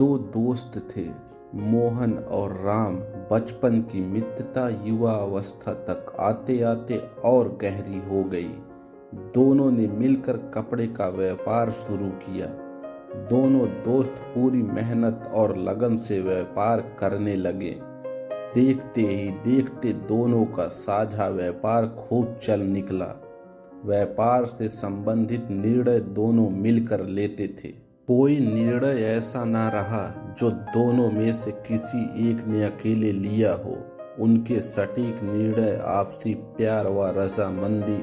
दो दोस्त थे, मोहन और राम। बचपन की मित्रता युवा अवस्था तक आते आते और गहरी हो गई। दोनों ने मिलकर कपड़े का व्यापार शुरू किया। दोनों दोस्त पूरी मेहनत और लगन से व्यापार करने लगे। देखते ही देखते दोनों का साझा व्यापार खूब चल निकला। व्यापार से संबंधित निर्णय दोनों मिलकर लेते थे। कोई निर्णय ऐसा ना रहा जो दोनों में से किसी एक ने अकेले लिया हो। उनके सटीक निर्णय, आपसी प्यार व रजामंदी,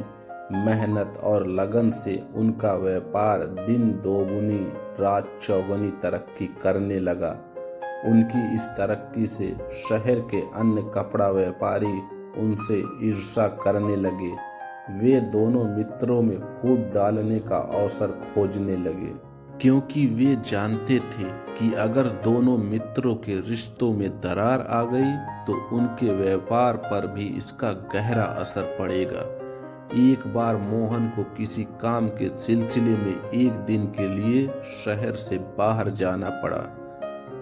मेहनत और लगन से उनका व्यापार दिन दोगुनी रात चौगुनी तरक्की करने लगा। उनकी इस तरक्की से शहर के अन्य कपड़ा व्यापारी उनसे ईर्ष्या करने लगे। वे दोनों मित्रों में फूट डालने का अवसर खोजने लगे, क्योंकि वे जानते थे कि अगर दोनों मित्रों के रिश्तों में दरार आ गई तो उनके व्यापार पर भी इसका गहरा असर पड़ेगा। एक बार मोहन को किसी काम के सिलसिले में एक दिन के लिए शहर से बाहर जाना पड़ा,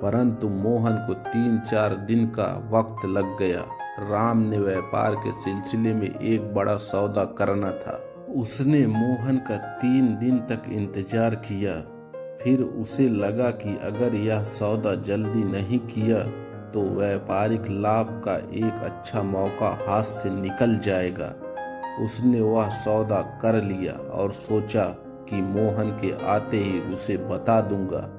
परंतु मोहन को 3-4 दिन का वक्त लग गया। राम ने व्यापार के सिलसिले में एक बड़ा सौदा करना था। उसने मोहन का 3 दिन तक इंतजार किया। फिर उसे लगा कि अगर यह सौदा जल्दी नहीं किया तो व्यापारिक लाभ का एक अच्छा मौका हाथ से निकल जाएगा। उसने वह सौदा कर लिया और सोचा कि मोहन के आते ही उसे बता दूंगा।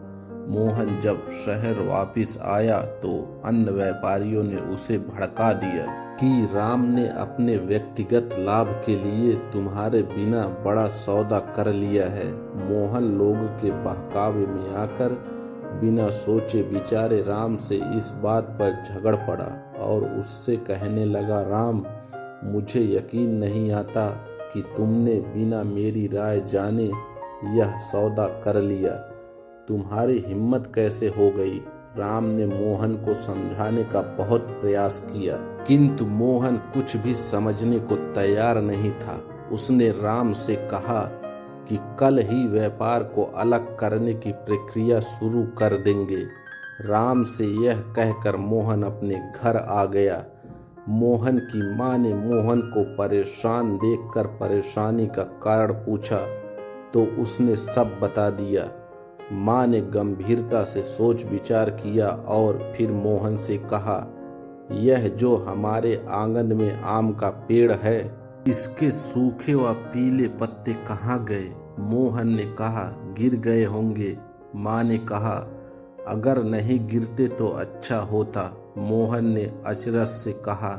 मोहन जब शहर वापस आया तो अन्य व्यापारियों ने उसे भड़का दिया कि राम ने अपने व्यक्तिगत लाभ के लिए तुम्हारे बिना बड़ा सौदा कर लिया है। मोहन लोगों के बहकावे में आकर बिना सोचे विचारे राम से इस बात पर झगड़ पड़ा और उससे कहने लगा, राम, मुझे यकीन नहीं आता कि तुमने बिना मेरी राय जाने यह सौदा कर लिया। तुम्हारी हिम्मत कैसे हो गई? राम ने मोहन को समझाने का बहुत प्रयास किया, किंतु मोहन कुछ भी समझने को तैयार नहीं था। उसने राम से कहा कि कल ही व्यापार को अलग करने की प्रक्रिया शुरू कर देंगे। राम से यह कहकर मोहन अपने घर आ गया। मोहन की मां ने मोहन को परेशान देखकर परेशानी का कारण पूछा तो उसने सब बता दिया। मां ने गंभीरता से सोच विचार किया और फिर मोहन से कहा, यह जो हमारे आंगन में आम का पेड़ है, इसके सूखे व पीले पत्ते कहाँ गए? मोहन ने कहा, गिर गए होंगे। मां ने कहा, अगर नहीं गिरते तो अच्छा होता। मोहन ने अचरज से कहा,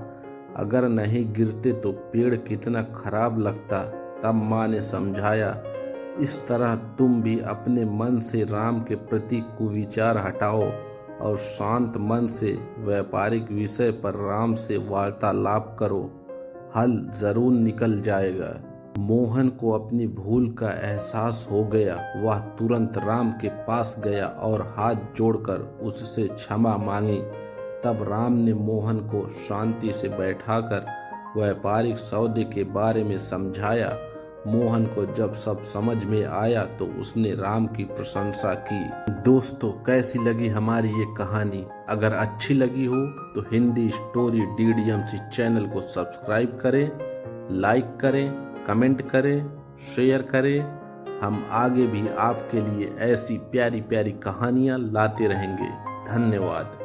अगर नहीं गिरते तो पेड़ कितना खराब लगता। तब मां ने समझाया, इस तरह तुम भी अपने मन से राम के प्रति कुविचार हटाओ और शांत मन से व्यापारिक विषय पर राम से वार्तालाप करो, हल जरूर निकल जाएगा। मोहन को अपनी भूल का एहसास हो गया। वह तुरंत राम के पास गया और हाथ जोड़कर उससे क्षमा मांगी। तब राम ने मोहन को शांति से बैठाकर व्यापारिक सौदे के बारे में समझाया। मोहन को जब सब समझ में आया तो उसने राम की प्रशंसा की। दोस्तों, कैसी लगी हमारी ये कहानी? अगर अच्छी लगी हो तो हिंदी स्टोरी DDMC चैनल को सब्सक्राइब करें, लाइक करें, कमेंट करें, शेयर करें। हम आगे भी आपके लिए ऐसी प्यारी प्यारी कहानियाँ लाते रहेंगे। धन्यवाद।